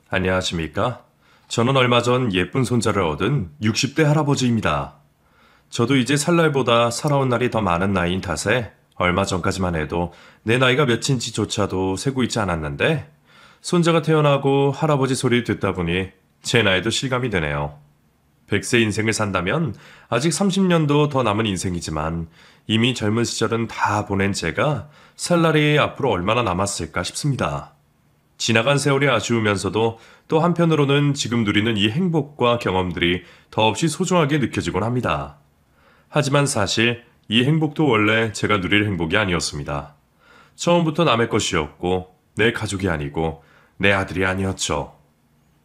안녕하십니까? 저는 얼마 전 예쁜 손자를 얻은 60대 할아버지입니다. 저도 이제 살 날보다 살아온 날이 더 많은 나이인 탓에 얼마 전까지만 해도 내 나이가 몇인지조차도 세고 있지 않았는데 손자가 태어나고 할아버지 소리를 듣다 보니 제 나이도 실감이 되네요. 100세 인생을 산다면 아직 30년도 더 남은 인생이지만 이미 젊은 시절은 다 보낸 제가 살 날이 앞으로 얼마나 남았을까 싶습니다. 지나간 세월이 아쉬우면서도 또 한편으로는 지금 누리는 이 행복과 경험들이 더없이 소중하게 느껴지곤 합니다. 하지만 사실 이 행복도 원래 제가 누릴 행복이 아니었습니다. 처음부터 남의 것이었고 내 가족이 아니고 내 아들이 아니었죠.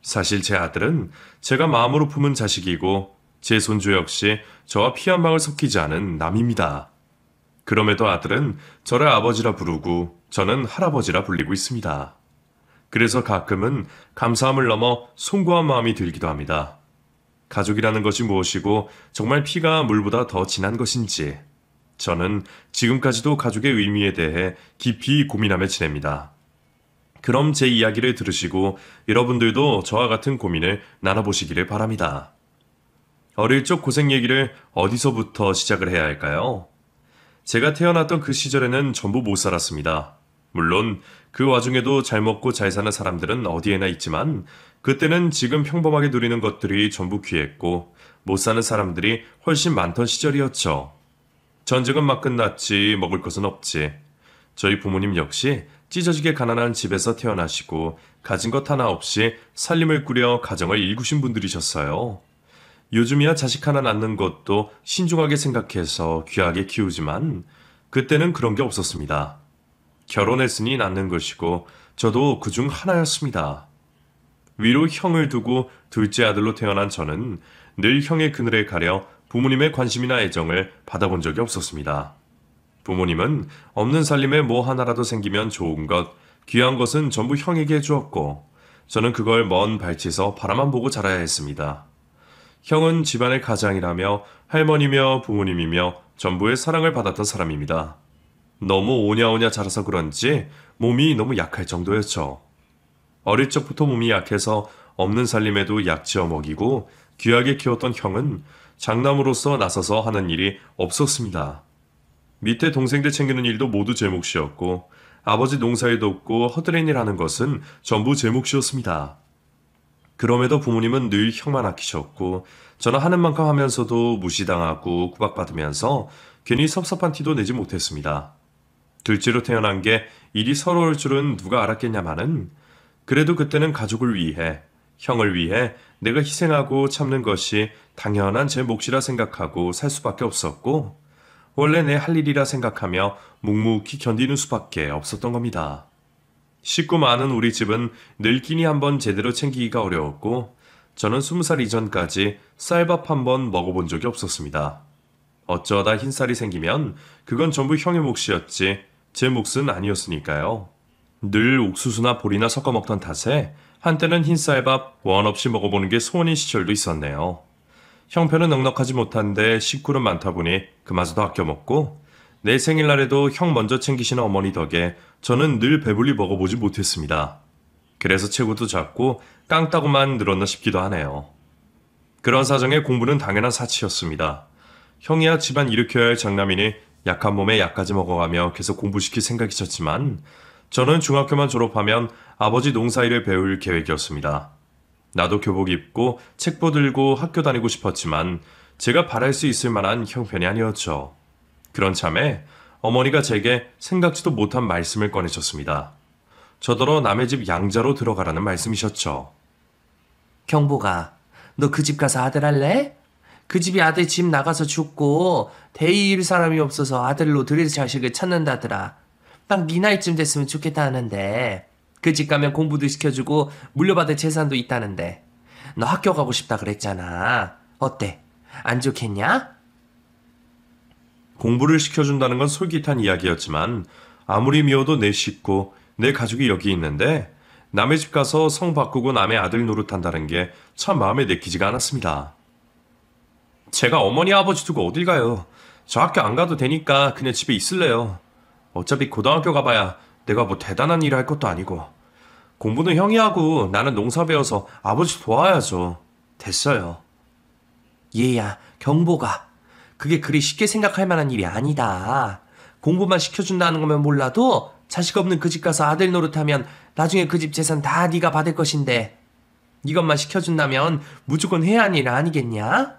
사실 제 아들은 제가 마음으로 품은 자식이고 제 손주 역시 저와 피 한 방울 섞이지 않은 남입니다. 그럼에도 아들은 저를 아버지라 부르고 저는 할아버지라 불리고 있습니다. 그래서 가끔은 감사함을 넘어 송구한 마음이 들기도 합니다. 가족이라는 것이 무엇이고 정말 피가 물보다 더 진한 것인지 저는 지금까지도 가족의 의미에 대해 깊이 고민하며 지냅니다. 그럼 제 이야기를 들으시고 여러분들도 저와 같은 고민을 나눠보시기를 바랍니다. 어릴 적 고생 얘기를 어디서부터 시작을 해야 할까요? 제가 태어났던 그 시절에는 전부 못 살았습니다. 물론 그 와중에도 잘 먹고 잘 사는 사람들은 어디에나 있지만 그때는 지금 평범하게 누리는 것들이 전부 귀했고 못 사는 사람들이 훨씬 많던 시절이었죠. 전쟁은 막 끝났지 먹을 것은 없지. 저희 부모님 역시 찢어지게 가난한 집에서 태어나시고 가진 것 하나 없이 살림을 꾸려 가정을 일구신 분들이셨어요. 요즘이야 자식 하나 낳는 것도 신중하게 생각해서 귀하게 키우지만 그때는 그런 게 없었습니다. 결혼했으니 낳는 것이고 저도 그중 하나였습니다. 위로 형을 두고 둘째 아들로 태어난 저는 늘 형의 그늘에 가려 부모님의 관심이나 애정을 받아본 적이 없었습니다. 부모님은 없는 살림에 뭐 하나라도 생기면 좋은 것, 귀한 것은 전부 형에게 해주었고 저는 그걸 먼 발치에서 바라만 보고 자라야 했습니다. 형은 집안의 가장이라며 할머니며 부모님이며 전부의 사랑을 받았던 사람입니다. 너무 오냐오냐 자라서 그런지 몸이 너무 약할 정도였죠. 어릴 적부터 몸이 약해서 없는 살림에도 약지어 먹이고 귀하게 키웠던 형은 장남으로서 나서서 하는 일이 없었습니다. 밑에 동생들 챙기는 일도 모두 제 몫이었고 아버지 농사일 돕고 허드렛 일 하는 것은 전부 제 몫이었습니다. 그럼에도 부모님은 늘 형만 아끼셨고 저는 하는 만큼 하면서도 무시당하고 구박받으면서 괜히 섭섭한 티도 내지 못했습니다. 둘째로 태어난 게 일이 서러울 줄은 누가 알았겠냐마는 그래도 그때는 가족을 위해, 형을 위해 내가 희생하고 참는 것이 당연한 제 몫이라 생각하고 살 수밖에 없었고 원래 내 할 일이라 생각하며 묵묵히 견디는 수밖에 없었던 겁니다. 식구 많은 우리 집은 늘 끼니 한번 제대로 챙기기가 어려웠고 저는 20살 이전까지 쌀밥 한번 먹어본 적이 없었습니다. 어쩌다 흰쌀이 생기면 그건 전부 형의 몫이었지 제 몫은 아니었으니까요. 늘 옥수수나 보리나 섞어 먹던 탓에 한때는 흰쌀밥 원 없이 먹어보는 게 소원인 시절도 있었네요. 형편은 넉넉하지 못한데 식구는 많다 보니 그마저도 아껴 먹고 내 생일날에도 형 먼저 챙기시는 어머니 덕에 저는 늘 배불리 먹어보지 못했습니다. 그래서 체구도 작고 깡따구만 늘었나 싶기도 하네요. 그런 사정에 공부는 당연한 사치였습니다. 형이야 집안 일으켜야 할 장남이니 약한 몸에 약까지 먹어가며 계속 공부시킬 생각이셨지만 저는 중학교만 졸업하면 아버지 농사일을 배울 계획이었습니다. 나도 교복 입고 책보 들고 학교 다니고 싶었지만 제가 바랄 수 있을 만한 형편이 아니었죠. 그런 참에 어머니가 제게 생각지도 못한 말씀을 꺼내셨습니다. 저더러 남의 집 양자로 들어가라는 말씀이셨죠. 경보가, 너 그 집 가서 아들 할래? 그 집이 아들 집 나가서 죽고 대이일 사람이 없어서 아들로 들일 자식을 찾는다더라. 딱 네 나이쯤 됐으면 좋겠다 하는데 그 집 가면 공부도 시켜주고 물려받을 재산도 있다는데 너 학교 가고 싶다 그랬잖아. 어때? 안 좋겠냐? 공부를 시켜준다는 건 솔깃한 이야기였지만 아무리 미워도 내 식구, 내 가족이 여기 있는데 남의 집 가서 성 바꾸고 남의 아들 노릇한다는 게 참 마음에 내키지가 않았습니다. 제가 어머니 아버지 두고 어딜 가요. 저 학교 안 가도 되니까 그냥 집에 있을래요. 어차피 고등학교 가봐야 내가 뭐 대단한 일을 할 것도 아니고 공부는 형이 하고 나는 농사 배워서 아버지 도와야죠. 됐어요. 얘야, 경보가. 그게 그리 쉽게 생각할 만한 일이 아니다. 공부만 시켜준다는 거면 몰라도 자식 없는 그 집 가서 아들 노릇하면 나중에 그 집 재산 다 네가 받을 것인데 이것만 시켜준다면 무조건 해야 하는 일 아니겠냐?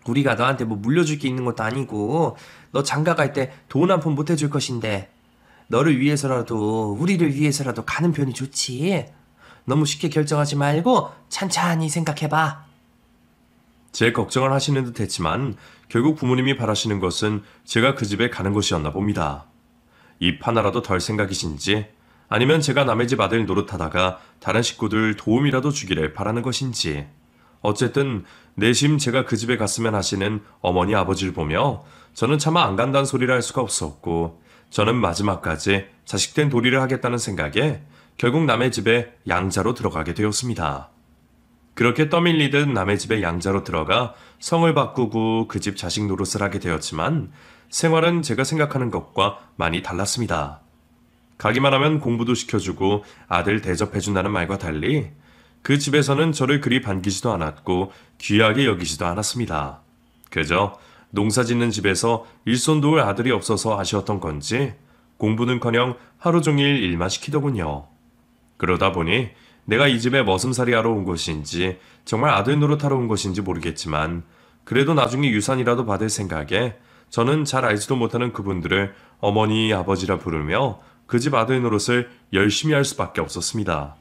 우리가 너한테 뭐 물려줄 게 있는 것도 아니고 너 장가 갈 때 돈 한 푼 못 해줄 것인데 너를 위해서라도 우리를 위해서라도 가는 편이 좋지. 너무 쉽게 결정하지 말고 찬찬히 생각해봐. 제 걱정을 하시는 듯 했지만 결국 부모님이 바라시는 것은 제가 그 집에 가는 것이었나 봅니다. 입 하나라도 덜 생각이신지 아니면 제가 남의 집 아들 노릇하다가 다른 식구들 도움이라도 주기를 바라는 것인지 어쨌든 내심 제가 그 집에 갔으면 하시는 어머니 아버지를 보며 저는 차마 안 간다는 소리를 할 수가 없었고 저는 마지막까지 자식된 도리를 하겠다는 생각에 결국 남의 집에 양자로 들어가게 되었습니다. 그렇게 떠밀리듯 남의 집에 양자로 들어가 성을 바꾸고 그 집 자식 노릇을 하게 되었지만 생활은 제가 생각하는 것과 많이 달랐습니다. 가기만 하면 공부도 시켜주고 아들 대접해준다는 말과 달리 그 집에서는 저를 그리 반기지도 않았고 귀하게 여기지도 않았습니다. 그저 농사 짓는 집에서 일손 도울 아들이 없어서 아쉬웠던 건지 공부는커녕 하루 종일 일만 시키더군요. 그러다 보니 내가 이 집에 머슴살이 하러 온 것인지 정말 아들 노릇하러 온 것인지 모르겠지만 그래도 나중에 유산이라도 받을 생각에 저는 잘 알지도 못하는 그분들을 어머니 아버지라 부르며 그 집 아들 노릇을 열심히 할 수밖에 없었습니다.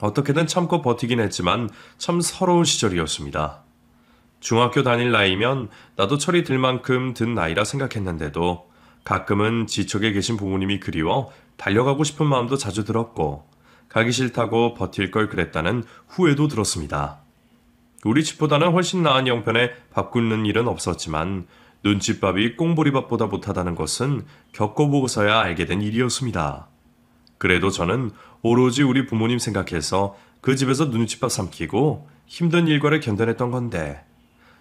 어떻게든 참고 버티긴 했지만 참 서러운 시절이었습니다. 중학교 다닐 나이면 나도 철이 들 만큼 든 나이라 생각했는데도 가끔은 지척에 계신 부모님이 그리워 달려가고 싶은 마음도 자주 들었고 가기 싫다고 버틸 걸 그랬다는 후회도 들었습니다. 우리 집보다는 훨씬 나은 형편에 밥 굶는 일은 없었지만 눈칫밥이 꽁보리밥보다 못하다는 것은 겪어보고서야 알게 된 일이었습니다. 그래도 저는 오로지 우리 부모님 생각해서 그 집에서 눈칫밥 삼키고 힘든 일과를 견뎌냈던 건데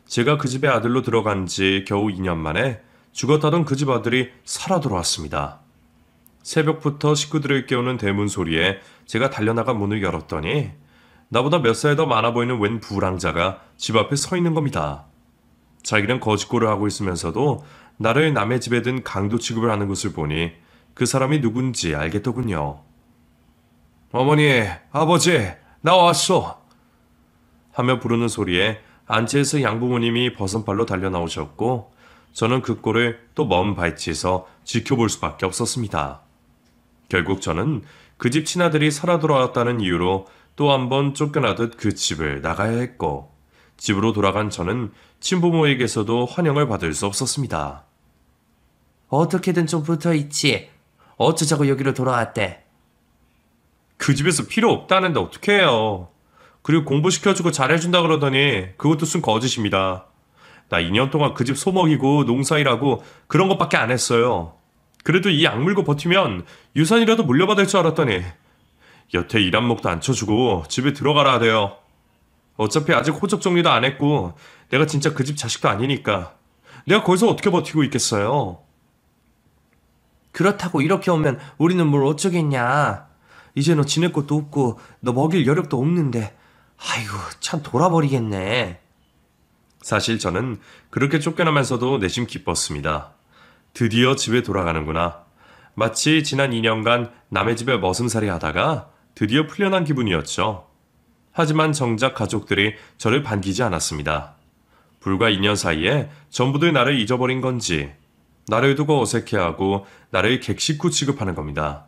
제가 그 집에 아들로 들어간 지 겨우 2년 만에 죽었다던 그 집 아들이 살아 돌아왔습니다. 새벽부터 식구들을 깨우는 대문 소리에 제가 달려나가 문을 열었더니 나보다 몇 살 더 많아 보이는 웬 부랑자가 집 앞에 서 있는 겁니다. 자기는 거짓골을 하고 있으면서도 나를 남의 집에 든 강도 취급을 하는 것을 보니 그 사람이 누군지 알겠더군요. 어머니, 아버지, 나 왔어! 하며 부르는 소리에 안채에서 양부모님이 버선발로 달려 나오셨고 저는 그 꼴을 또 먼 발치에서 지켜볼 수밖에 없었습니다. 결국 저는 그 집 친아들이 살아 돌아왔다는 이유로 또 한 번 쫓겨나듯 그 집을 나가야 했고 집으로 돌아간 저는 친부모에게서도 환영을 받을 수 없었습니다. 어떻게든 좀 붙어있지. 어쩌자고 여기로 돌아왔대. 그 집에서 필요 없다는데 어떡해요. 그리고 공부시켜주고 잘해준다 그러더니 그것도 쓴 거짓입니다. 나 2년 동안 그 집 소먹이고 농사일하고 그런 것밖에 안 했어요. 그래도 이 악물고 버티면 유산이라도 물려받을 줄 알았더니 여태 일 한몫도 안 쳐주고 집에 들어가라 하대요. 어차피 아직 호적 정리도 안 했고 내가 진짜 그 집 자식도 아니니까 내가 거기서 어떻게 버티고 있겠어요. 그렇다고 이렇게 오면 우리는 뭘 어쩌겠냐. 이제 너 지낼 것도 없고 너 먹일 여력도 없는데 아이고 참 돌아버리겠네. 사실 저는 그렇게 쫓겨나면서도 내심 기뻤습니다. 드디어 집에 돌아가는구나. 마치 지난 2년간 남의 집에 머슴살이 하다가 드디어 풀려난 기분이었죠. 하지만 정작 가족들이 저를 반기지 않았습니다. 불과 2년 사이에 전부들 나를 잊어버린 건지 나를 두고 어색해하고 나를 객식구 취급하는 겁니다.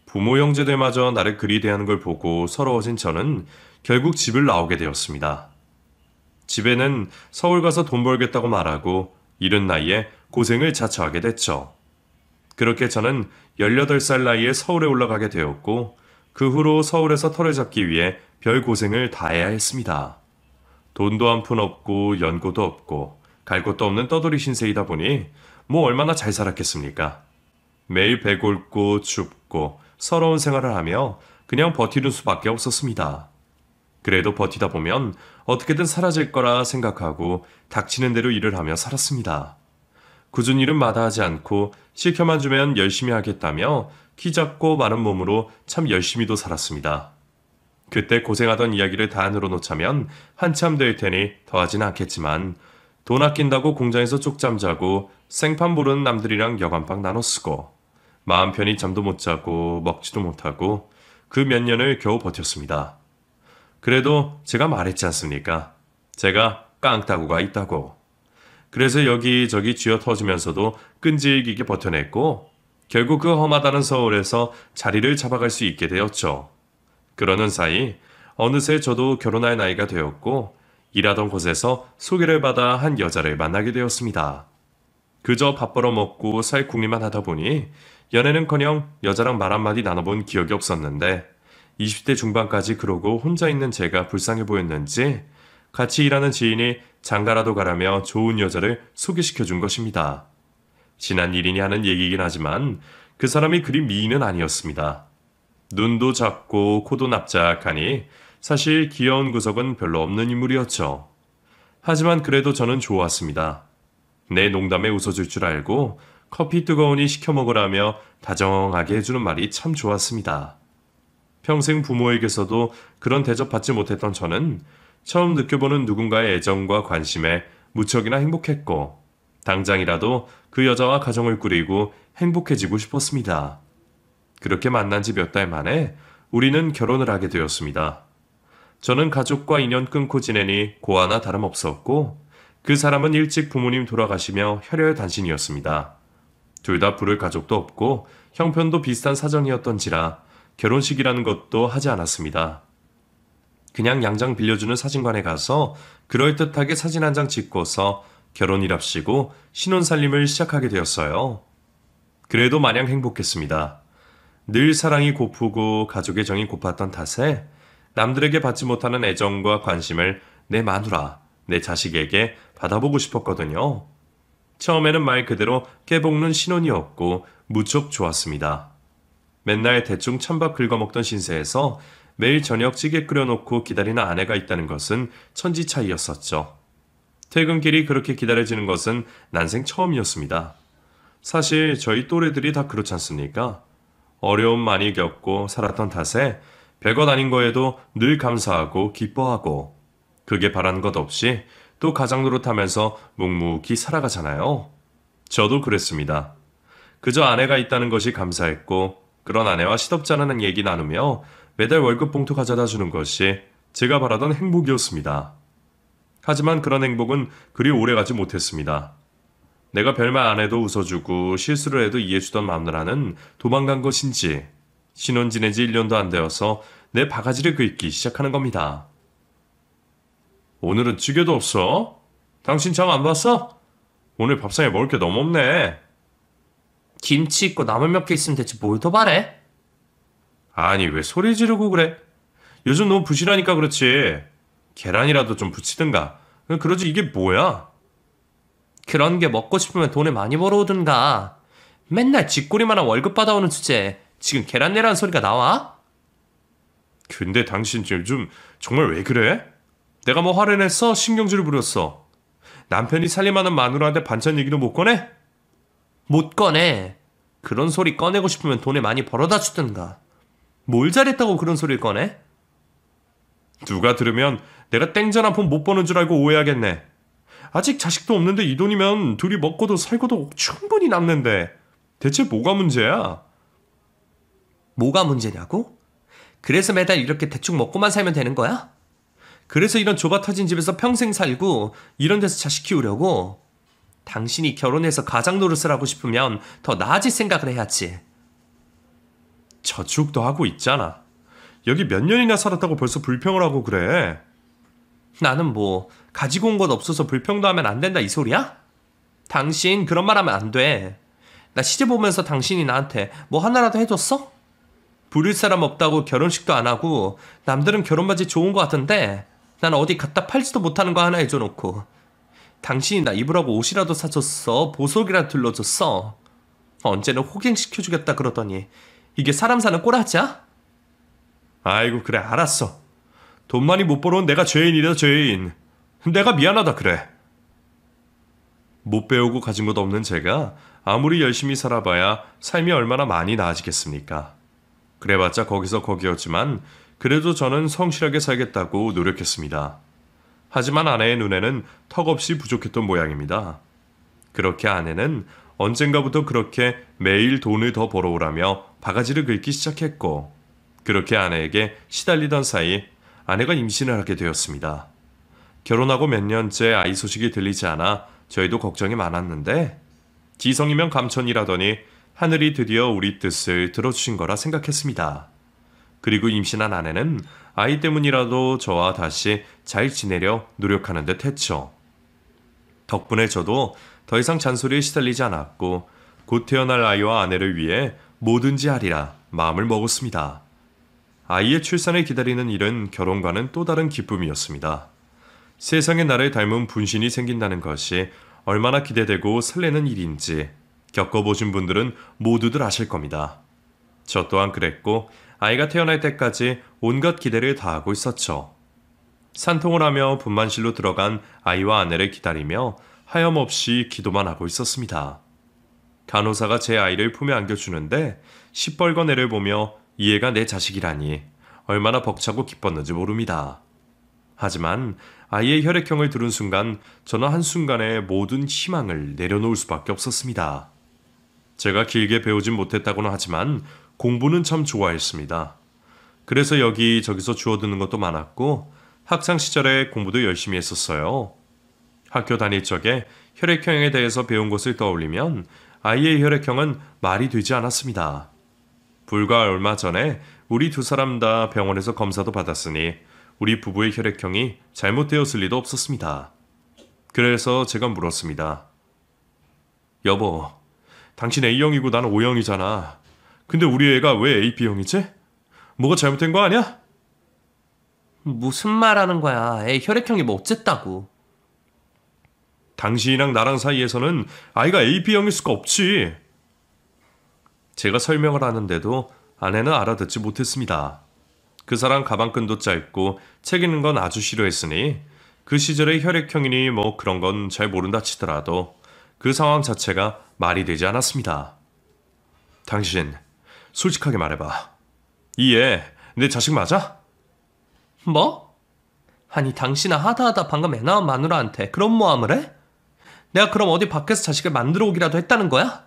부모 형제들마저 나를 그리 대하는 걸 보고 서러워진 저는 결국 집을 나오게 되었습니다. 집에는 서울 가서 돈 벌겠다고 말하고 이른 나이에 고생을 자처하게 됐죠. 그렇게 저는 18살 나이에 서울에 올라가게 되었고 그 후로 서울에서 터를 잡기 위해 별 고생을 다해야 했습니다. 돈도 한 푼 없고 연고도 없고 갈 곳도 없는 떠돌이 신세이다 보니 뭐 얼마나 잘 살았겠습니까? 매일 배골고 춥고 서러운 생활을 하며 그냥 버티는 수밖에 없었습니다. 그래도 버티다 보면 어떻게든 사라질 거라 생각하고 닥치는 대로 일을 하며 살았습니다. 굳은 일은 마다하지 않고 시켜만 주면 열심히 하겠다며 키 작고 마른 몸으로 참 열심히도 살았습니다. 그때 고생하던 이야기를 다 늘어놓자면 한참 될 테니 더하진 않겠지만 돈 아낀다고 공장에서 쪽잠 자고 생판 모르는 남들이랑 여간방 나눠 쓰고 마음 편히 잠도 못 자고 먹지도 못하고 그 몇 년을 겨우 버텼습니다. 그래도 제가 말했지 않습니까? 제가 깡따구가 있다고. 그래서 여기저기 쥐어 터지면서도 끈질기게 버텨냈고 결국 그 험하다는 서울에서 자리를 잡아갈 수 있게 되었죠. 그러는 사이 어느새 저도 결혼할 나이가 되었고 일하던 곳에서 소개를 받아 한 여자를 만나게 되었습니다. 그저 밥 벌어 먹고 살 궁리만 하다 보니 연애는커녕 여자랑 말 한마디 나눠본 기억이 없었는데 20대 중반까지 그러고 혼자 있는 제가 불쌍해 보였는지 같이 일하는 지인이 장가라도 가라며 좋은 여자를 소개시켜 준 것입니다. 지난 일이니 하는 얘기이긴 하지만 그 사람이 그리 미인은 아니었습니다. 눈도 작고 코도 납작하니 사실 귀여운 구석은 별로 없는 인물이었죠. 하지만 그래도 저는 좋았습니다. 내 농담에 웃어줄 줄 알고 커피 뜨거우니 시켜 먹으라며 다정하게 해주는 말이 참 좋았습니다. 평생 부모에게서도 그런 대접받지 못했던 저는 처음 느껴보는 누군가의 애정과 관심에 무척이나 행복했고 당장이라도 그 여자와 가정을 꾸리고 행복해지고 싶었습니다. 그렇게 만난 지 몇 달 만에 우리는 결혼을 하게 되었습니다. 저는 가족과 인연 끊고 지내니 고아나 다름없었고 그 사람은 일찍 부모님 돌아가시며 혈혈단신이었습니다. 둘 다 부를 가족도 없고 형편도 비슷한 사정이었던지라 결혼식이라는 것도 하지 않았습니다. 그냥 양장 빌려주는 사진관에 가서 그럴듯하게 사진 한 장 찍고서 결혼이랍시고 신혼살림을 시작하게 되었어요. 그래도 마냥 행복했습니다. 늘 사랑이 고프고 가족의 정이 고팠던 탓에 남들에게 받지 못하는 애정과 관심을 내 마누라, 내 자식에게 받아보고 싶었거든요. 처음에는 말 그대로 깨볶는 신혼이었고 무척 좋았습니다. 맨날 대충 찬밥 긁어먹던 신세에서 매일 저녁 찌개 끓여놓고 기다리는 아내가 있다는 것은 천지 차이였었죠. 퇴근길이 그렇게 기다려지는 것은 난생 처음이었습니다. 사실 저희 또래들이 다 그렇지 않습니까? 어려움 많이 겪고 살았던 탓에 별것 아닌 거에도 늘 감사하고 기뻐하고 그게 바라는 것 없이 또 가장 노릇하면서 묵묵히 살아가잖아요. 저도 그랬습니다. 그저 아내가 있다는 것이 감사했고 그런 아내와 시덥지 않은 얘기 나누며 매달 월급 봉투 가져다 주는 것이 제가 바라던 행복이었습니다. 하지만 그런 행복은 그리 오래가지 못했습니다. 내가 별말 안 해도 웃어주고 실수를 해도 이해해주던 마누라는 도망간 것인지 신혼 지낸 지 1년도 안 되어서 내 바가지를 긁기 시작하는 겁니다. 오늘은 찌개도 없어? 당신 장 안 봤어? 오늘 밥상에 먹을 게 너무 없네. 김치 있고 나물 몇 개 있으면 됐지 뭘 더 바래? 아니 왜 소리 지르고 그래? 요즘 너무 부실하니까 그렇지. 계란이라도 좀 부치든가. 그러지 이게 뭐야? 그런 게 먹고 싶으면 돈을 많이 벌어오든가. 맨날 쥐꼬리만한 월급 받아오는 주제에 지금 계란 내라는 소리가 나와? 근데 당신 요즘 정말 왜 그래? 내가 뭐 화를 냈어? 신경질을 부렸어? 남편이 살림하는 마누라한테 반찬 얘기도 못 꺼내? 못 꺼내. 그런 소리 꺼내고 싶으면 돈을 많이 벌어다 주든가. 뭘 잘했다고 그런 소리를 꺼내? 누가 들으면 내가 땡전 한 푼 못 버는 줄 알고 오해하겠네. 아직 자식도 없는데 이 돈이면 둘이 먹고도 살고도 충분히 남는데 대체 뭐가 문제야? 뭐가 문제냐고? 그래서 매달 이렇게 대충 먹고만 살면 되는 거야? 그래서 이런 좁아 터진 집에서 평생 살고 이런 데서 자식 키우려고? 당신이 결혼해서 가장 노릇을 하고 싶으면 더 나아질 생각을 해야지. 저축도 하고 있잖아. 여기 몇 년이나 살았다고 벌써 불평을 하고 그래. 나는 뭐 가지고 온 것 없어서 불평도 하면 안 된다 이 소리야? 당신 그런 말 하면 안 돼. 나 시집 오면서 당신이 나한테 뭐 하나라도 해줬어? 부릴 사람 없다고 결혼식도 안 하고 남들은 결혼바지 좋은 거 같은데 난 어디 갖다 팔지도 못하는 거 하나 해줘놓고 당신이 나 입으라고 옷이라도 사줬어. 보석이라도 둘러줬어. 언제는 호갱시켜주겠다 그러더니 이게 사람 사는 꼬라지야? 아이고 그래 알았어. 돈 많이 못 벌어온 내가 죄인이다 죄인. 내가 미안하다 그래. 못 배우고 가진 것 없는 제가 아무리 열심히 살아봐야 삶이 얼마나 많이 나아지겠습니까? 그래봤자 거기서 거기였지만 그래도 저는 성실하게 살겠다고 노력했습니다. 하지만 아내의 눈에는 턱없이 부족했던 모양입니다. 그렇게 아내는 언젠가부터 그렇게 매일 돈을 더 벌어오라며 바가지를 긁기 시작했고, 그렇게 아내에게 시달리던 사이 아내가 임신을 하게 되었습니다. 결혼하고 몇 년째 아이 소식이 들리지 않아 저희도 걱정이 많았는데, 지성이면 감천이라더니 하늘이 드디어 우리 뜻을 들어주신 거라 생각했습니다. 그리고 임신한 아내는 아이 때문이라도 저와 다시 잘 지내려 노력하는 듯 했죠. 덕분에 저도 더 이상 잔소리에 시달리지 않았고 곧 태어날 아이와 아내를 위해 뭐든지 하리라 마음을 먹었습니다. 아이의 출산을 기다리는 일은 결혼과는 또 다른 기쁨이었습니다. 세상에 나를 닮은 분신이 생긴다는 것이 얼마나 기대되고 설레는 일인지 겪어보신 분들은 모두들 아실 겁니다. 저 또한 그랬고 아이가 태어날 때까지 온갖 기대를 다하고 있었죠. 산통을 하며 분만실로 들어간 아이와 아내를 기다리며 하염없이 기도만 하고 있었습니다. 간호사가 제 아이를 품에 안겨주는데 시뻘건 애를 보며 이 애가 내 자식이라니 얼마나 벅차고 기뻤는지 모릅니다. 하지만 아이의 혈액형을 들은 순간 저는 한순간에 모든 희망을 내려놓을 수밖에 없었습니다. 제가 길게 배우진 못했다고는 하지만 공부는 참 좋아했습니다. 그래서 여기저기서 주워드는 것도 많았고 학창시절에 공부도 열심히 했었어요. 학교 다닐 적에 혈액형에 대해서 배운 것을 떠올리면 아이의 혈액형은 말이 되지 않았습니다. 불과 얼마 전에 우리 두 사람 다 병원에서 검사도 받았으니 우리 부부의 혈액형이 잘못되었을 리도 없었습니다. 그래서 제가 물었습니다. 여보, 당신 A형이고 나는 O형이잖아. 근데 우리 애가 왜 AB형이지? 뭐가 잘못된 거 아니야? 무슨 말 하는 거야? 애 혈액형이 뭐 어쨌다고. 당신이랑 나랑 사이에서는 아이가 AB형일 수가 없지. 제가 설명을 하는데도 아내는 알아듣지 못했습니다. 그 사람 가방끈도 짧고 책 읽는 건 아주 싫어했으니 그 시절의 혈액형이니 뭐 그런 건 잘 모른다 치더라도 그 상황 자체가 말이 되지 않았습니다. 당신, 솔직하게 말해봐. 이 애, 내 자식 맞아? 뭐? 아니 당신아 하다하다 방금 애 낳은 마누라한테 그런 모함을 해? 내가 그럼 어디 밖에서 자식을 만들어 오기라도 했다는 거야?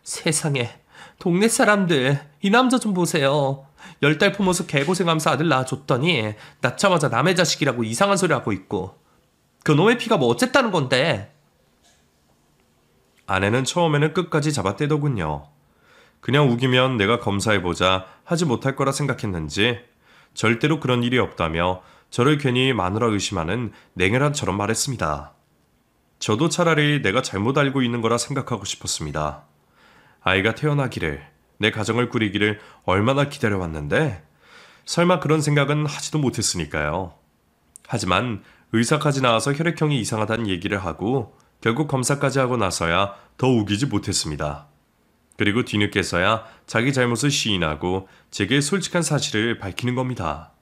세상에 동네 사람들 이 남자 좀 보세요. 10달 품어서 개고생하면서 아들 낳아줬더니 낳자마자 남의 자식이라고 이상한 소리 하고 있고 그 놈의 피가 뭐 어쨌다는 건데. 아내는 처음에는 끝까지 잡아떼더군요. 그냥 우기면 내가 검사해보자 하지 못할 거라 생각했는지 절대로 그런 일이 없다며 저를 괜히 마누라 의심하는 냉혈한처럼 말했습니다. 저도 차라리 내가 잘못 알고 있는 거라 생각하고 싶었습니다. 아이가 태어나기를, 내 가정을 꾸리기를 얼마나 기다려왔는데 설마 그런 생각은 하지도 못했으니까요. 하지만 의사까지 나와서 혈액형이 이상하다는 얘기를 하고 결국 검사까지 하고 나서야 더 우기지 못했습니다. 그리고 뒤늦게서야 자기 잘못을 시인하고 제게 솔직한 사실을 밝히는 겁니다.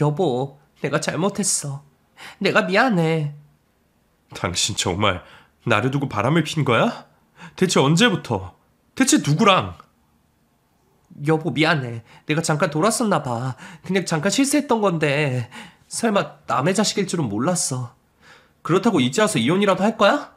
여보, 내가 잘못했어. 내가 미안해. 당신 정말 나를 두고 바람을 핀 거야? 대체 언제부터? 대체 누구랑? 여보 미안해. 내가 잠깐 돌았었나 봐. 그냥 잠깐 실수했던 건데 설마 남의 자식일 줄은 몰랐어. 그렇다고 이제 와서 이혼이라도 할 거야?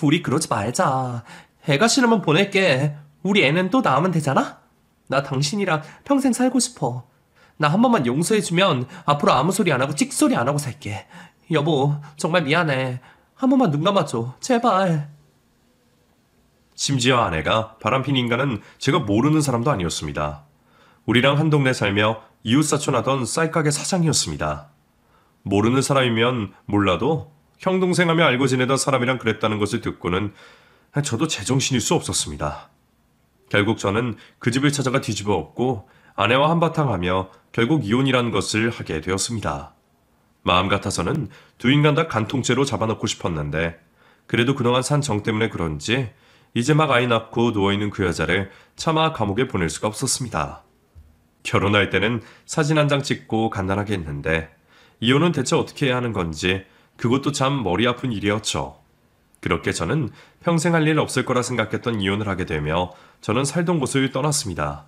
우리 그러지 말자. 애가 싫으면 보낼게. 우리 애는 또 낳으면 되잖아? 나 당신이랑 평생 살고 싶어. 나 한 번만 용서해주면 앞으로 아무 소리 안 하고 찍소리 안 하고 살게. 여보 정말 미안해. 한 번만 눈 감아줘. 제발. 심지어 아내가 바람핀 인간은 제가 모르는 사람도 아니었습니다. 우리랑 한 동네 살며 이웃사촌하던 쌀가게 사장이었습니다. 모르는 사람이면 몰라도 형 동생하며 알고 지내던 사람이랑 그랬다는 것을 듣고는 저도 제정신일 수 없었습니다. 결국 저는 그 집을 찾아가 뒤집어 엎고 아내와 한바탕 하며 결국 이혼이라는 것을 하게 되었습니다. 마음 같아서는 두 인간 다 간통죄로 잡아넣고 싶었는데 그래도 그동안 산 정 때문에 그런지 이제 막 아이 낳고 누워있는 그 여자를 차마 감옥에 보낼 수가 없었습니다. 결혼할 때는 사진 한 장 찍고 간단하게 했는데 이혼은 대체 어떻게 해야 하는 건지 그것도 참 머리 아픈 일이었죠. 그렇게 저는 평생 할 일 없을 거라 생각했던 이혼을 하게 되며 저는 살던 곳을 떠났습니다.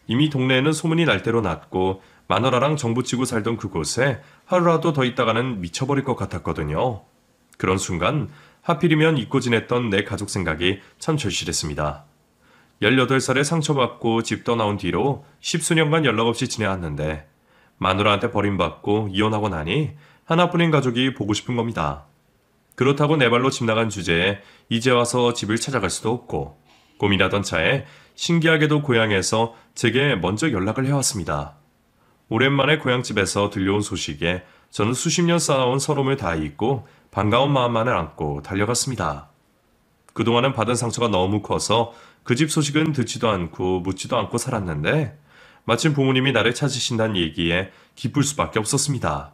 이미 동네에는 소문이 날 대로 났고 마누라랑 정부 치고 살던 그곳에 하루라도 더 있다가는 미쳐버릴 것 같았거든요. 그런 순간 하필이면 잊고 지냈던 내 가족 생각이 참 절실했습니다. 18살에 상처받고 집 떠나온 뒤로 10수년간 연락 없이 지내왔는데 마누라한테 버림받고 이혼하고 나니 하나뿐인 가족이 보고 싶은 겁니다. 그렇다고 내 발로 집 나간 주제에 이제 와서 집을 찾아갈 수도 없고 고민하던 차에 신기하게도 고향에서 제게 먼저 연락을 해왔습니다. 오랜만에 고향집에서 들려온 소식에 저는 수십 년 쌓아온 서러움을 다 잊고 반가운 마음만을 안고 달려갔습니다. 그동안은 받은 상처가 너무 커서 그 집 소식은 듣지도 않고 묻지도 않고 살았는데 마침 부모님이 나를 찾으신다는 얘기에 기쁠 수밖에 없었습니다.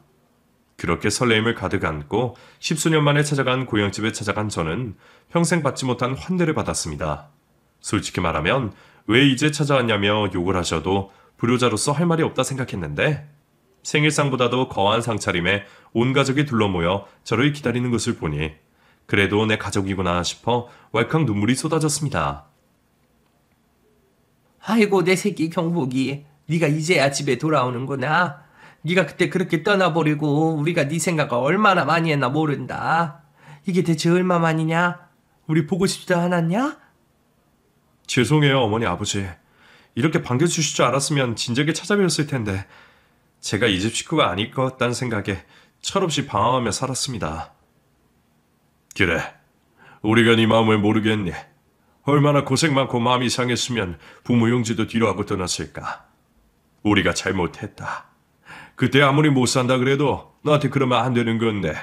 그렇게 설레임을 가득 안고 10수년 만에 찾아간 고향집에 찾아간 저는 평생 받지 못한 환대를 받았습니다. 솔직히 말하면 왜 이제 찾아왔냐며 욕을 하셔도 불효자로서 할 말이 없다 생각했는데 생일상보다도 거한 상차림에 온 가족이 둘러모여 저를 기다리는 것을 보니 그래도 내 가족이구나 싶어 왈칵 눈물이 쏟아졌습니다. 아이고 내 새끼 경복이 네가 이제야 집에 돌아오는구나. 네가 그때 그렇게 떠나버리고 우리가 네 생각을 얼마나 많이 했나 모른다. 이게 대체 얼마만이냐? 우리 보고 싶지도 않았냐? 죄송해요 어머니 아버지. 이렇게 반겨주실 줄 알았으면 진작에 찾아뵈었을 텐데 제가 이 집 식구가 아닐 것 같다는 생각에 철없이 방황하며 살았습니다. 그래, 우리가 네 마음을 모르겠니? 얼마나 고생 많고 마음이 상했으면 부모 용지도 뒤로 하고 떠났을까. 우리가 잘못했다. 그때 아무리 못 산다 그래도 너한테 그러면 안 되는 건데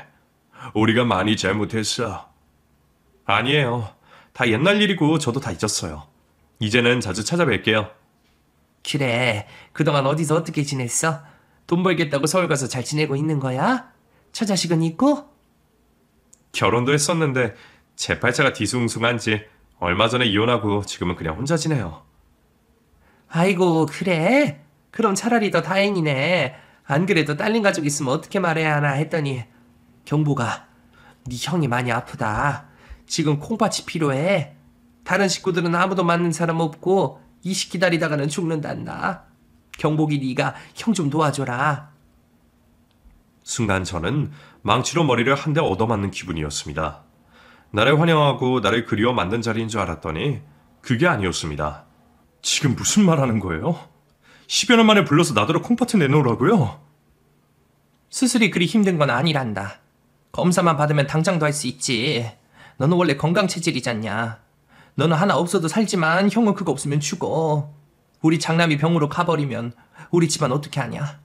우리가 많이 잘못했어. 아니에요. 다 옛날 일이고 저도 다 잊었어요. 이제는 자주 찾아뵐게요. 그래, 그동안 어디서 어떻게 지냈어? 돈 벌겠다고 서울 가서 잘 지내고 있는 거야? 처자식은 있고? 결혼도 했었는데 제 팔자가 뒤숭숭한지 얼마 전에 이혼하고 지금은 그냥 혼자 지내요. 아이고 그래? 그럼 차라리 더 다행이네. 안 그래도 딸린 가족 있으면 어떻게 말해야 하나 했더니 경보가 네 형이 많이 아프다. 지금 콩팥이 필요해. 다른 식구들은 아무도 맞는 사람 없고 이식 기다리다가는 죽는단다. 경복이 네가 형 좀 도와줘라. 순간 저는 망치로 머리를 한 대 얻어맞는 기분이었습니다. 나를 환영하고 나를 그리워 만든 자리인 줄 알았더니 그게 아니었습니다. 지금 무슨 말 하는 거예요? 10여 년 만에 불러서 나더러 콩팥을 내놓으라고요? 수술이 그리 힘든 건 아니란다. 검사만 받으면 당장도 할 수 있지. 너는 원래 건강 체질이잖냐. 너는 하나 없어도 살지만 형은 그거 없으면 죽어. 우리 장남이 병으로 가버리면 우리 집안 어떻게 하냐.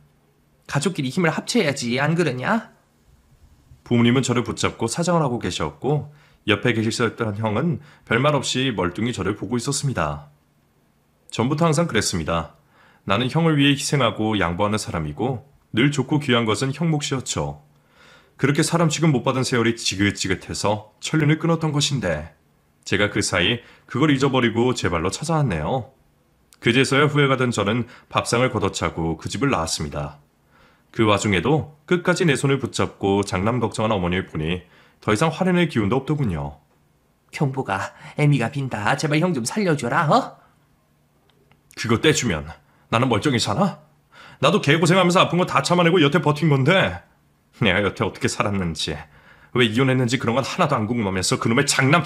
가족끼리 힘을 합쳐야지 안 그러냐? 부모님은 저를 붙잡고 사정을 하고 계셨고 옆에 계셨던 형은 별말 없이 멀뚱히 저를 보고 있었습니다. 전부터 항상 그랬습니다. 나는 형을 위해 희생하고 양보하는 사람이고 늘 좋고 귀한 것은 형 몫이었죠. 그렇게 사람 취급 못 받은 세월이 지긋지긋해서 천륜을 끊었던 것인데 제가 그 사이 그걸 잊어버리고 제 발로 찾아왔네요. 그제서야 후회가 된 저는 밥상을 걷어차고 그 집을 나왔습니다. 그 와중에도 끝까지 내 손을 붙잡고 장남 걱정한 어머니를 보니 더 이상 화내낼 기운도 없더군요. 경보가 애미가 빈다. 제발 형 좀 살려줘라. 어? 그거 떼주면 나는 멀쩡히 사나? 나도 개고생하면서 아픈 거 다 참아내고 여태 버틴 건데 내가 여태 어떻게 살았는지 왜 이혼했는지 그런 건 하나도 안 궁금하면서 그놈의 장남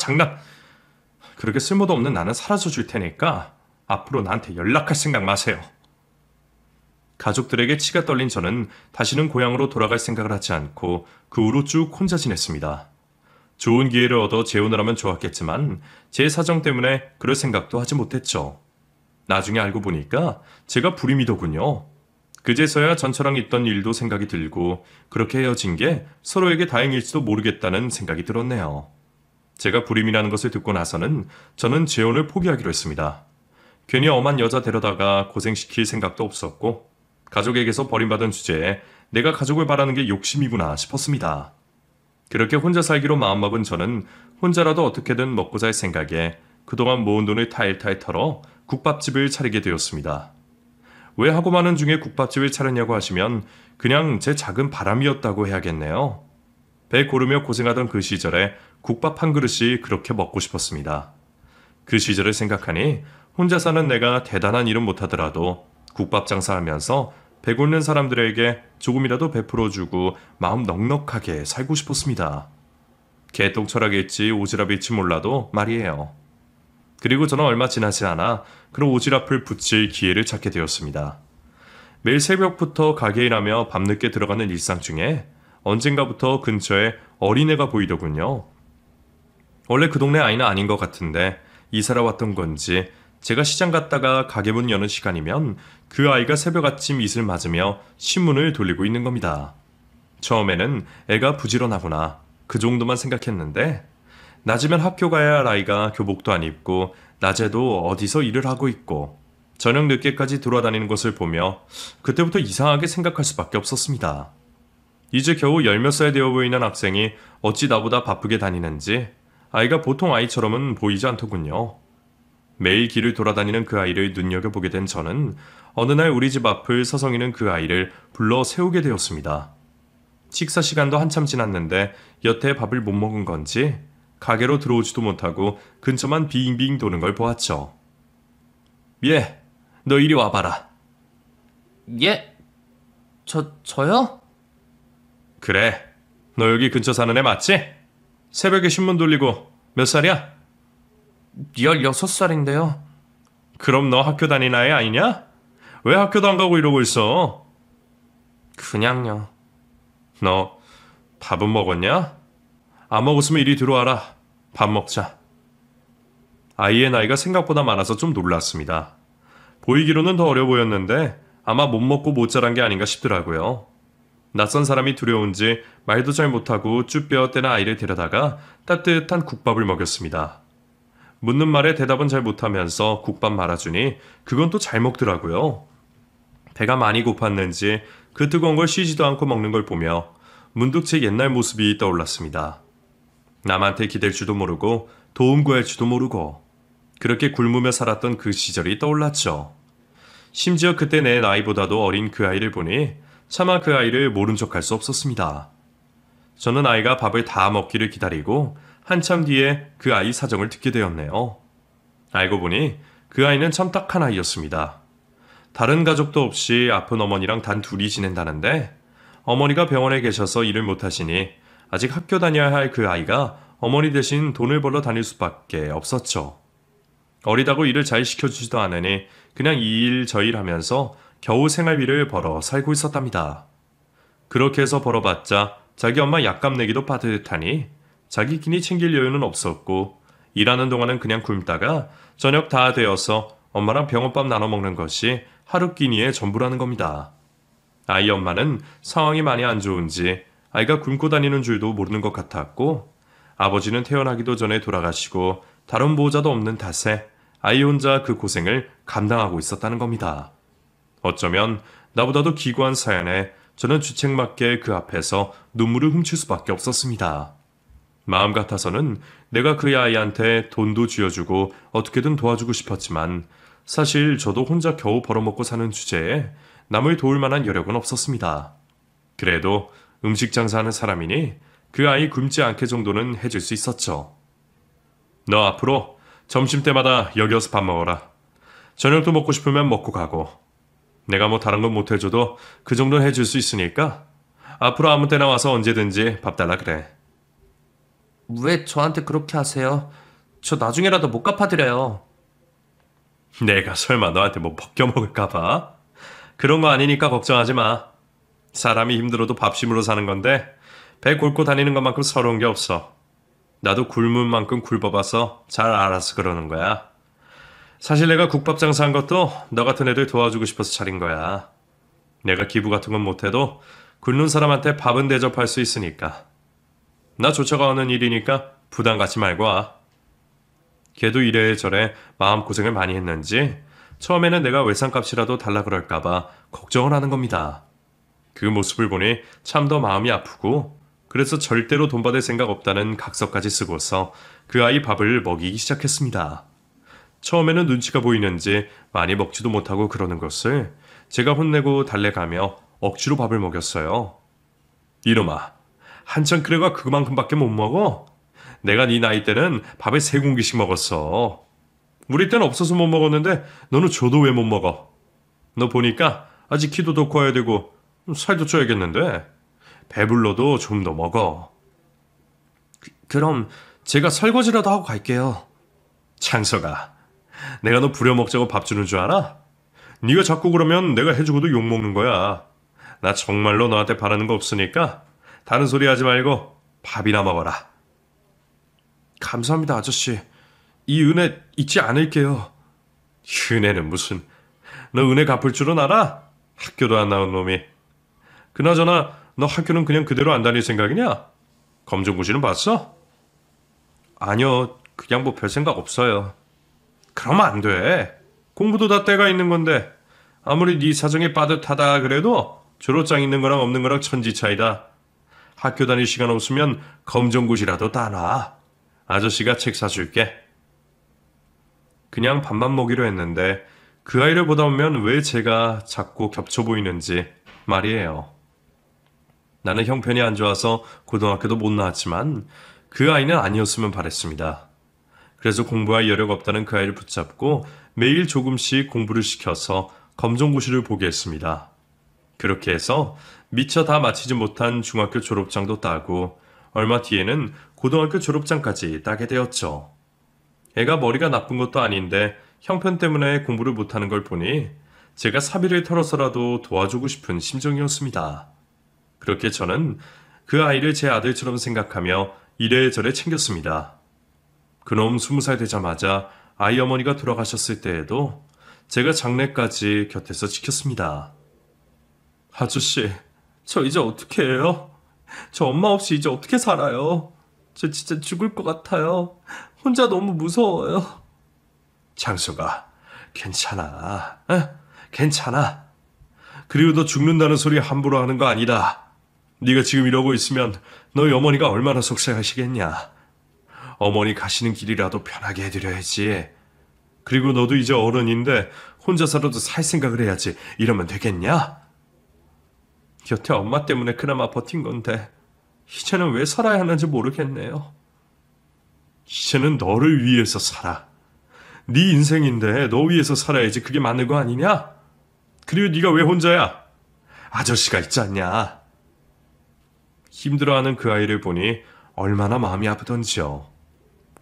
그렇게 쓸모도 없는 나는 사라져 줄 테니까 앞으로 나한테 연락할 생각 마세요. 가족들에게 치가 떨린 저는 다시는 고향으로 돌아갈 생각을 하지 않고 그 후로 쭉 혼자 지냈습니다. 좋은 기회를 얻어 재혼을 하면 좋았겠지만 제 사정 때문에 그럴 생각도 하지 못했죠. 나중에 알고 보니까 제가 불임이더군요. 그제서야 전처랑 있던 일도 생각이 들고 그렇게 헤어진 게 서로에게 다행일지도 모르겠다는 생각이 들었네요. 제가 불임이라는 것을 듣고 나서는 저는 재혼을 포기하기로 했습니다. 괜히 엄한 여자 데려다가 고생시킬 생각도 없었고 가족에게서 버림받은 주제에 내가 가족을 바라는 게 욕심이구나 싶었습니다. 그렇게 혼자 살기로 마음먹은 저는 혼자라도 어떻게든 먹고 살 생각에 그동안 모은 돈을 탈탈 털어 국밥집을 차리게 되었습니다. 왜 하고 많은 중에 국밥집을 차렸냐고 하시면 그냥 제 작은 바람이었다고 해야겠네요. 배 고르며 고생하던 그 시절에 국밥 한 그릇이 그렇게 먹고 싶었습니다. 그 시절을 생각하니 혼자 사는 내가 대단한 일은 못하더라도 국밥 장사하면서 배고픈 사람들에게 조금이라도 베풀어주고 마음 넉넉하게 살고 싶었습니다. 개똥 철학일지 오지랖일지 몰라도 말이에요. 그리고 저는 얼마 지나지 않아 그런 오지랖을 붙일 기회를 찾게 되었습니다. 매일 새벽부터 가게 일하며 밤늦게 들어가는 일상 중에 언젠가부터 근처에 어린애가 보이더군요. 원래 그 동네 아이는 아닌 것 같은데 이사를 왔던 건지 제가 시장 갔다가 가게 문 여는 시간이면 그 아이가 새벽 아침 이슬 맞으며 신문을 돌리고 있는 겁니다. 처음에는 애가 부지런하구나 그 정도만 생각했는데 낮이면 학교 가야 할 아이가 교복도 안 입고 낮에도 어디서 일을 하고 있고 저녁 늦게까지 돌아다니는 것을 보며 그때부터 이상하게 생각할 수밖에 없었습니다. 이제 겨우 열 몇 살 되어 보이는 학생이 어찌 나보다 바쁘게 다니는지 아이가 보통 아이처럼은 보이지 않더군요. 매일 길을 돌아다니는 그 아이를 눈여겨보게 된 저는 어느 날 우리 집 앞을 서성이는 그 아이를 불러 세우게 되었습니다. 식사 시간도 한참 지났는데 여태 밥을 못 먹은 건지 가게로 들어오지도 못하고 근처만 빙빙 도는 걸 보았죠. 예, 너 이리 와봐라. 예? 저요? 그래, 너 여기 근처 사는 애 맞지? 새벽에 신문 돌리고 몇 살이야? 16살인데요. 그럼 너 학교 다니는 아이 아니냐? 왜 학교도 안 가고 이러고 있어? 그냥요. 너 밥은 먹었냐? 안 먹었으면 이리 들어와라. 밥 먹자. 아이의 나이가 생각보다 많아서 좀 놀랐습니다. 보이기로는 더 어려 보였는데 아마 못 먹고 못 자란 게 아닌가 싶더라고요. 낯선 사람이 두려운지 말도 잘 못하고 쭈뼛 떼는 아이를 데려다가 따뜻한 국밥을 먹였습니다. 묻는 말에 대답은 잘 못하면서 국밥 말아주니 그건 또 잘 먹더라고요. 배가 많이 고팠는지 그 뜨거운 걸 쉬지도 않고 먹는 걸 보며 문득 제 옛날 모습이 떠올랐습니다. 남한테 기댈 줄도 모르고 도움 구할 줄도 모르고 그렇게 굶으며 살았던 그 시절이 떠올랐죠. 심지어 그때 내 나이보다도 어린 그 아이를 보니 차마 그 아이를 모른 척할 수 없었습니다. 저는 아이가 밥을 다 먹기를 기다리고 한참 뒤에 그 아이 사정을 듣게 되었네요. 알고 보니 그 아이는 참 딱한 아이였습니다. 다른 가족도 없이 아픈 어머니랑 단 둘이 지낸다는데 어머니가 병원에 계셔서 일을 못하시니 아직 학교 다녀야 할 그 아이가 어머니 대신 돈을 벌러 다닐 수밖에 없었죠. 어리다고 일을 잘 시켜주지도 않으니 그냥 이 일 저 일 하면서 겨우 생활비를 벌어 살고 있었답니다. 그렇게 해서 벌어봤자 자기 엄마 약값 내기도 빠듯하니 자기 끼니 챙길 여유는 없었고 일하는 동안은 그냥 굶다가 저녁 다 되어서 엄마랑 병원밥 나눠 먹는 것이 하루 끼니의 전부라는 겁니다. 아이 엄마는 상황이 많이 안 좋은지 아이가 굶고 다니는 줄도 모르는 것 같았고 아버지는 태어나기도 전에 돌아가시고 다른 보호자도 없는 탓에 아이 혼자 그 고생을 감당하고 있었다는 겁니다. 어쩌면 나보다도 기구한 사연에 저는 주책맞게 그 앞에서 눈물을 훔칠 수밖에 없었습니다. 마음 같아서는 내가 그 아이한테 돈도 쥐어주고 어떻게든 도와주고 싶었지만 사실 저도 혼자 겨우 벌어먹고 사는 주제에 남을 도울 만한 여력은 없었습니다. 그래도 음식 장사하는 사람이니 그 아이 굶지 않게 정도는 해줄 수 있었죠. 너 앞으로 점심때마다 여기 와서 밥 먹어라. 저녁도 먹고 싶으면 먹고 가고. 내가 뭐 다른 건 못 해줘도 그 정도는 해줄 수 있으니까 앞으로 아무 때나 와서 언제든지 밥 달라 그래. 왜 저한테 그렇게 하세요? 저 나중에라도 못 갚아드려요. 내가 설마 너한테 뭐 벗겨먹을까봐? 그런 거 아니니까 걱정하지 마. 사람이 힘들어도 밥심으로 사는 건데 배 곪고 다니는 것만큼 서러운 게 없어. 나도 굶은 만큼 굶어봐서 잘 알아서 그러는 거야. 사실 내가 국밥 장사한 것도 너 같은 애들 도와주고 싶어서 차린 거야. 내가 기부 같은 건 못해도 굶는 사람한테 밥은 대접할 수 있으니까. 나 조처가 오는 일이니까 부담 갖지 말고 와. 걔도 이래저래 마음고생을 많이 했는지 처음에는 내가 외상값이라도 달라 그럴까봐 걱정을 하는 겁니다. 그 모습을 보니 참 더 마음이 아프고 그래서 절대로 돈 받을 생각 없다는 각서까지 쓰고서 그 아이 밥을 먹이기 시작했습니다. 처음에는 눈치가 보이는지 많이 먹지도 못하고 그러는 것을 제가 혼내고 달래가며 억지로 밥을 먹였어요. 이놈아, 한참 그래가 그만큼밖에 못 먹어? 내가 네 나이 때는 밥에 3공기씩 먹었어. 우리 때는 없어서 못 먹었는데 너는 줘도 왜 못 먹어? 너 보니까 아직 키도 더 커야 되고 살도 쪄야겠는데 배불러도 좀 더 먹어. 그럼 제가 설거지라도 하고 갈게요. 창석아, 내가 너 부려먹자고 밥 주는 줄 알아? 네가 자꾸 그러면 내가 해주고도 욕먹는 거야. 나 정말로 너한테 바라는 거 없으니까 다른 소리 하지 말고 밥이나 먹어라. 감사합니다, 아저씨. 이 은혜 잊지 않을게요. 은혜는 무슨. 너 은혜 갚을 줄은 알아? 학교도 안 나온 놈이. 그나저나 너 학교는 그냥 그대로 안 다닐 생각이냐? 검정고시는 봤어? 아니요, 그냥 뭐 별 생각 없어요. 그러면 안 돼. 공부도 다 때가 있는 건데 아무리 네 사정이 빠듯하다 그래도 졸업장 있는 거랑 없는 거랑 천지 차이다. 학교 다닐 시간 없으면 검정고시라도 따놔. 아저씨가 책 사줄게. 그냥 밥만 먹이로 했는데 그 아이를 보다 보면 왜 제가 자꾸 겹쳐 보이는지 말이에요. 나는 형편이 안 좋아서 고등학교도 못 나왔지만 그 아이는 아니었으면 바랬습니다. 그래서 공부할 여력 없다는 그 아이를 붙잡고 매일 조금씩 공부를 시켜서 검정고시를 보게 했습니다. 그렇게 해서 미처 다 마치지 못한 중학교 졸업장도 따고 얼마 뒤에는 고등학교 졸업장까지 따게 되었죠. 애가 머리가 나쁜 것도 아닌데 형편 때문에 공부를 못하는 걸 보니 제가 사비를 털어서라도 도와주고 싶은 심정이었습니다. 그렇게 저는 그 아이를 제 아들처럼 생각하며 이래저래 챙겼습니다. 그놈 20살 되자마자 아이 어머니가 돌아가셨을 때에도 제가 장례까지 곁에서 지켰습니다. 아저씨, 저 이제 어떻게 해요? 저 엄마 없이 이제 어떻게 살아요? 저 진짜 죽을 것 같아요. 혼자 너무 무서워요. 장수가, 괜찮아. 괜찮아. 그리고 너 죽는다는 소리 함부로 하는 거 아니다. 네가 지금 이러고 있으면 너희 어머니가 얼마나 속상하시겠냐. 어머니 가시는 길이라도 편하게 해드려야지. 그리고 너도 이제 어른인데 혼자 살아도 살 생각을 해야지. 이러면 되겠냐? 곁에 엄마 때문에 그나마 버틴 건데 이제는 왜 살아야 하는지 모르겠네요. 이제는 너를 위해서 살아. 네 인생인데 너 위해서 살아야지. 그게 맞는 거 아니냐? 그리고 네가 왜 혼자야? 아저씨가 있지 않냐? 힘들어하는 그 아이를 보니 얼마나 마음이 아프던지요.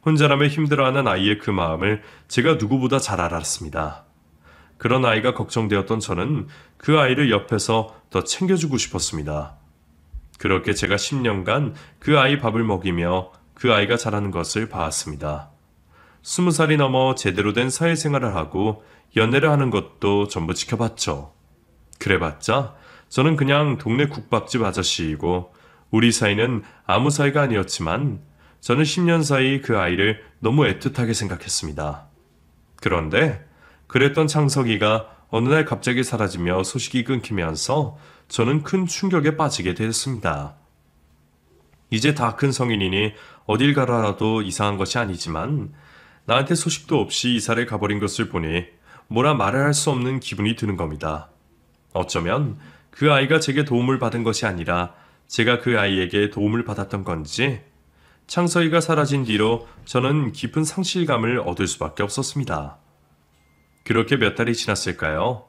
혼자라며 힘들어하는 아이의 그 마음을 제가 누구보다 잘 알았습니다. 그런 아이가 걱정되었던 저는 그 아이를 옆에서 더 챙겨주고 싶었습니다. 그렇게 제가 10년간 그 아이 밥을 먹이며 그 아이가 자라는 것을 봐왔습니다. 20살이 넘어 제대로 된 사회생활을 하고 연애를 하는 것도 전부 지켜봤죠. 그래봤자 저는 그냥 동네 국밥집 아저씨이고 우리 사이는 아무 사이가 아니었지만 저는 10년 사이 그 아이를 너무 애틋하게 생각했습니다. 그런데 그랬던 창석이가 어느 날 갑자기 사라지며 소식이 끊기면서 저는 큰 충격에 빠지게 되었습니다. 이제 다 큰 성인이니 어딜 가라도 이상한 것이 아니지만 나한테 소식도 없이 이사를 가버린 것을 보니 뭐라 말을 할 수 없는 기분이 드는 겁니다. 어쩌면 그 아이가 제게 도움을 받은 것이 아니라 제가 그 아이에게 도움을 받았던 건지 창석이가 사라진 뒤로 저는 깊은 상실감을 얻을 수밖에 없었습니다. 그렇게 몇 달이 지났을까요?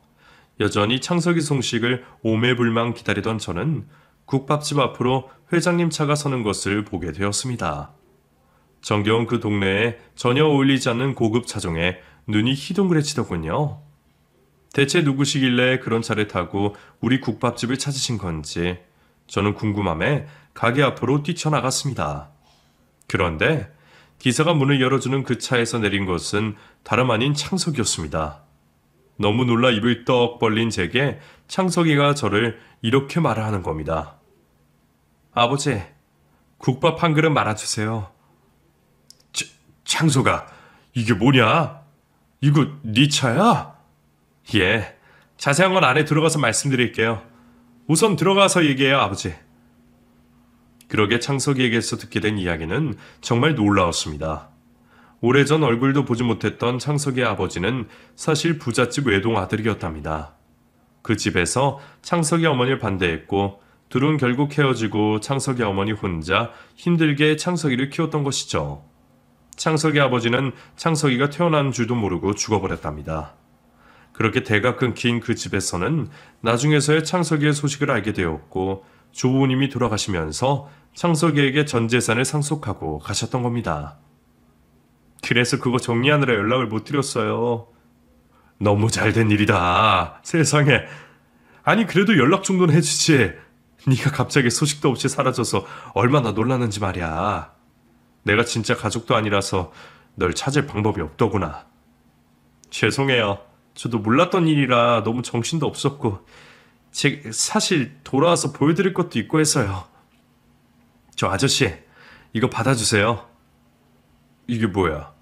여전히 창석이 송식을 오매불망 기다리던 저는 국밥집 앞으로 회장님 차가 서는 것을 보게 되었습니다. 정겨운 그 동네에 전혀 어울리지 않는 고급 차종에 눈이 희둥그레치더군요. 대체 누구시길래 그런 차를 타고 우리 국밥집을 찾으신 건지 저는 궁금함에 가게 앞으로 뛰쳐나갔습니다. 그런데 기사가 문을 열어주는 그 차에서 내린 것은 다름 아닌 창석이었습니다. 너무 놀라 입을 떡 벌린 제게 창석이가 저를 이렇게 말을 하는 겁니다. 아버지, 국밥 한 그릇 말아주세요. 창석아, 이게 뭐냐? 이거 네 차야? 예, 자세한 건 안에 들어가서 말씀드릴게요. 우선 들어가서 얘기해요, 아버지. 그러게 창석이에게서 듣게 된 이야기는 정말 놀라웠습니다. 오래전 얼굴도 보지 못했던 창석이의 아버지는 사실 부잣집 외동 아들이었답니다. 그 집에서 창석이 어머니를 반대했고 둘은 결국 헤어지고 창석이 어머니 혼자 힘들게 창석이를 키웠던 것이죠. 창석이 아버지는 창석이가 태어난 줄도 모르고 죽어버렸답니다. 그렇게 대가 끊긴 그 집에서는 나중에서야 창석이의 소식을 알게 되었고 조부모님이 돌아가시면서 창석이에게 전 재산을 상속하고 가셨던 겁니다. 그래서 그거 정리하느라 연락을 못 드렸어요. 너무 잘된 일이다. 세상에. 아니 그래도 연락 정도는 해주지. 네가 갑자기 소식도 없이 사라져서 얼마나 놀랐는지 말이야. 내가 진짜 가족도 아니라서 널 찾을 방법이 없더구나. 죄송해요. 저도 몰랐던 일이라 너무 정신도 없었고 사실 돌아와서 보여드릴 것도 있고 해서요. 저 아저씨 이거 받아주세요. 이게 뭐야?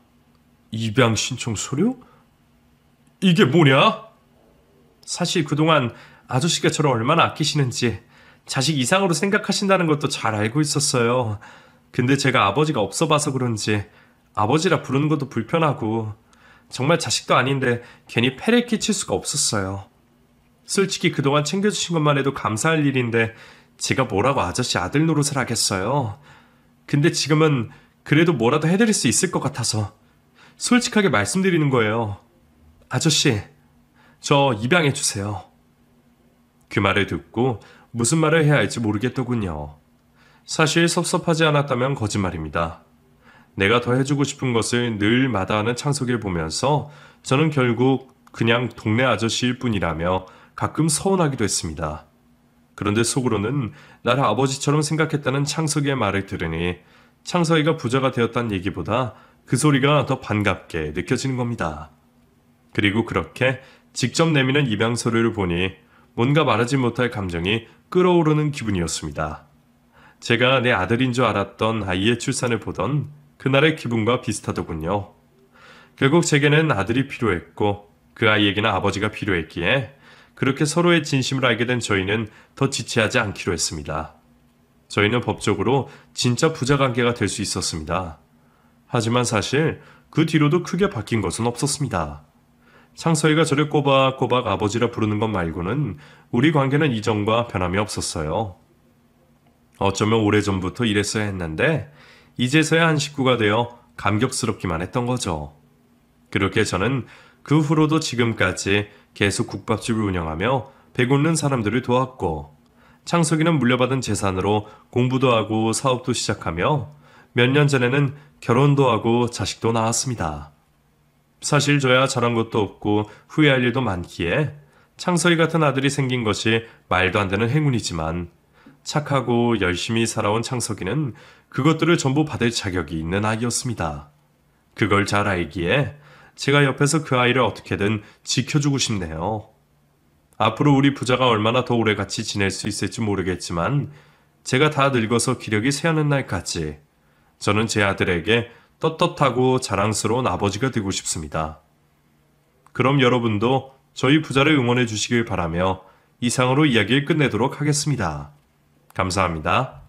입양 신청 서류? 이게 뭐냐? 사실 그동안 아저씨가 저를 얼마나 아끼시는지 자식 이상으로 생각하신다는 것도 잘 알고 있었어요. 근데 제가 아버지가 없어 봐서 그런지 아버지라 부르는 것도 불편하고 정말 자식도 아닌데 괜히 폐를 끼칠 수가 없었어요. 솔직히 그동안 챙겨주신 것만 해도 감사할 일인데 제가 뭐라고 아저씨 아들 노릇을 하겠어요. 근데 지금은 그래도 뭐라도 해드릴 수 있을 것 같아서 솔직하게 말씀드리는 거예요. 아저씨, 저 입양해주세요. 그 말을 듣고 무슨 말을 해야 할지 모르겠더군요. 사실 섭섭하지 않았다면 거짓말입니다. 내가 더 해주고 싶은 것을 늘 마다하는 창석이를 보면서 저는 결국 그냥 동네 아저씨일 뿐이라며 가끔 서운하기도 했습니다. 그런데 속으로는 나를 아버지처럼 생각했다는 창석이의 말을 들으니 창석이가 부자가 되었다는 얘기보다 그 소리가 더 반갑게 느껴지는 겁니다. 그리고 그렇게 직접 내미는 입양 서류를 보니 뭔가 말하지 못할 감정이 끓어오르는 기분이었습니다. 제가 내 아들인 줄 알았던 아이의 출산을 보던 그날의 기분과 비슷하더군요. 결국 제게는 아들이 필요했고 그 아이에게는 아버지가 필요했기에 그렇게 서로의 진심을 알게 된 저희는 더 지체하지 않기로 했습니다. 저희는 법적으로 진짜 부자 관계가 될 수 있었습니다. 하지만 사실 그 뒤로도 크게 바뀐 것은 없었습니다. 창서이가 저를 꼬박꼬박 아버지라 부르는 것 말고는 우리 관계는 이전과 변함이 없었어요. 어쩌면 오래전부터 이랬어야 했는데 이제서야 한 식구가 되어 감격스럽기만 했던 거죠. 그렇게 저는 그 후로도 지금까지 계속 국밥집을 운영하며 배고픈 사람들을 도왔고 창석이는 물려받은 재산으로 공부도 하고 사업도 시작하며 몇 년 전에는 결혼도 하고 자식도 낳았습니다. 사실 저야 잘한 것도 없고 후회할 일도 많기에 창석이 같은 아들이 생긴 것이 말도 안 되는 행운이지만 착하고 열심히 살아온 창석이는 그것들을 전부 받을 자격이 있는 아이였습니다. 그걸 잘 알기에 제가 옆에서 그 아이를 어떻게든 지켜주고 싶네요. 앞으로 우리 부자가 얼마나 더 오래 같이 지낼 수 있을지 모르겠지만 제가 다 늙어서 기력이 쇠하는 날까지 저는 제 아들에게 떳떳하고 자랑스러운 아버지가 되고 싶습니다. 그럼 여러분도 저희 부자를 응원해 주시길 바라며 이상으로 이야기를 끝내도록 하겠습니다. 감사합니다.